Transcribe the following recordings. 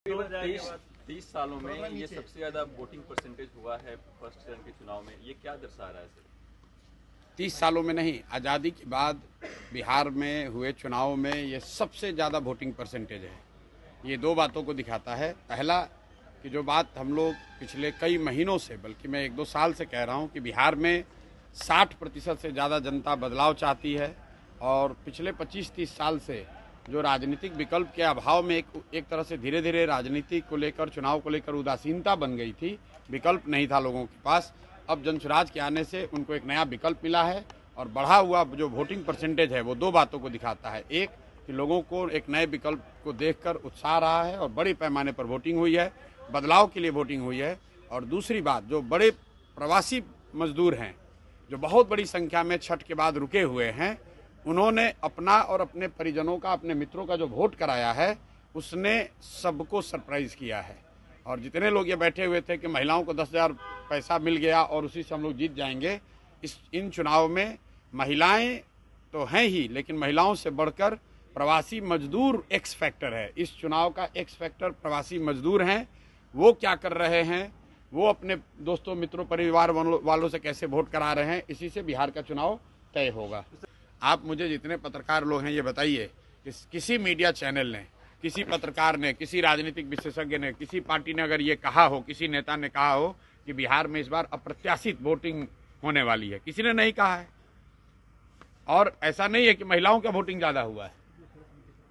तो 30 सालों में ये सबसे ज्यादा वोटिंग परसेंटेज हुआ है फर्स्ट चरण के चुनाव में, ये क्या दर्शा रहा है सर? 30 सालों में नहीं, आज़ादी के बाद बिहार में हुए चुनाव में ये सबसे ज़्यादा वोटिंग परसेंटेज है। ये दो बातों को दिखाता है। पहला कि जो बात हम लोग पिछले कई महीनों से, बल्कि मैं 1-2 साल से कह रहा हूँ कि बिहार में 60% से ज़्यादा जनता बदलाव चाहती है और पिछले 25-30 साल से जो राजनीतिक विकल्प के अभाव में एक तरह से धीरे धीरे राजनीति को लेकर, चुनाव को लेकर उदासीनता बन गई थी, विकल्प नहीं था लोगों के पास। अब जनसुराज के आने से उनको एक नया विकल्प मिला है और बढ़ा हुआ जो वोटिंग परसेंटेज है वो दो बातों को दिखाता है। एक कि लोगों को एक नए विकल्प को देखकर उत्साह रहा है और बड़े पैमाने पर वोटिंग हुई है, बदलाव के लिए वोटिंग हुई है। और दूसरी बात, जो बड़े प्रवासी मजदूर हैं जो बहुत बड़ी संख्या में छठ के बाद रुके हुए हैं, उन्होंने अपना और अपने परिजनों का, अपने मित्रों का जो वोट कराया है उसने सबको सरप्राइज किया है। और जितने लोग ये बैठे हुए थे कि महिलाओं को 10,000 पैसा मिल गया और उसी से हम लोग जीत जाएंगे, इन चुनाव में महिलाएं तो हैं ही, लेकिन महिलाओं से बढ़कर प्रवासी मजदूर एक्स फैक्टर है। इस चुनाव का एक्स फैक्टर प्रवासी मजदूर हैं। वो क्या कर रहे हैं, वो अपने दोस्तों, मित्रों, परिवार वालों से कैसे वोट करा रहे हैं, इसी से बिहार का चुनाव तय होगा। आप मुझे जितने पत्रकार लोग हैं ये बताइए कि किसी मीडिया चैनल ने, किसी पत्रकार ने, किसी राजनीतिक विशेषज्ञ ने, किसी पार्टी ने अगर ये कहा हो, किसी नेता ने कहा हो कि बिहार में इस बार अप्रत्याशित वोटिंग होने वाली है? किसी ने नहीं कहा है। और ऐसा नहीं है कि महिलाओं का वोटिंग ज़्यादा हुआ है।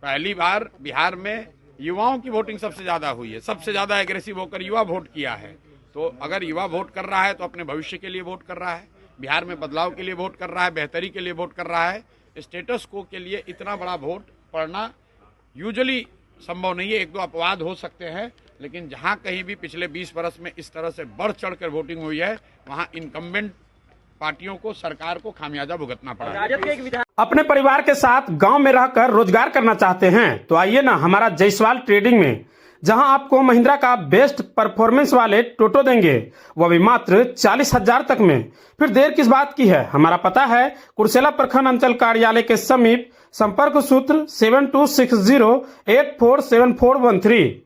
पहली बार बिहार में युवाओं की वोटिंग सबसे ज़्यादा हुई है। सबसे ज़्यादा एग्रेसिव होकर युवा वोट किया है। तो अगर युवा वोट कर रहा है तो अपने भविष्य के लिए वोट कर रहा है, बिहार में बदलाव के लिए वोट कर रहा है, बेहतरी के लिए वोट कर रहा है। स्टेटस को के लिए इतना बड़ा वोट पड़ना यूजुअली संभव नहीं है। 1-2 अपवाद हो सकते हैं, लेकिन जहां कहीं भी पिछले 20 वर्ष में इस तरह से बढ़ चढ़कर वोटिंग हुई है, वहां इनकम्बेंट पार्टियों को, सरकार को खामियाजा भुगतना पड़ा। अपने परिवार के साथ गांव में रहकर रोजगार करना चाहते हैं तो आइए ना हमारा जायसवाल ट्रेडिंग में, जहां आपको महिंद्रा का बेस्ट परफॉर्मेंस वाले टोटो देंगे, वह भी मात्र 40,000 तक में। फिर देर किस बात की है? हमारा पता है कुर्सेला प्रखंड अंचल कार्यालय के समीप। संपर्क सूत्र 7260847413।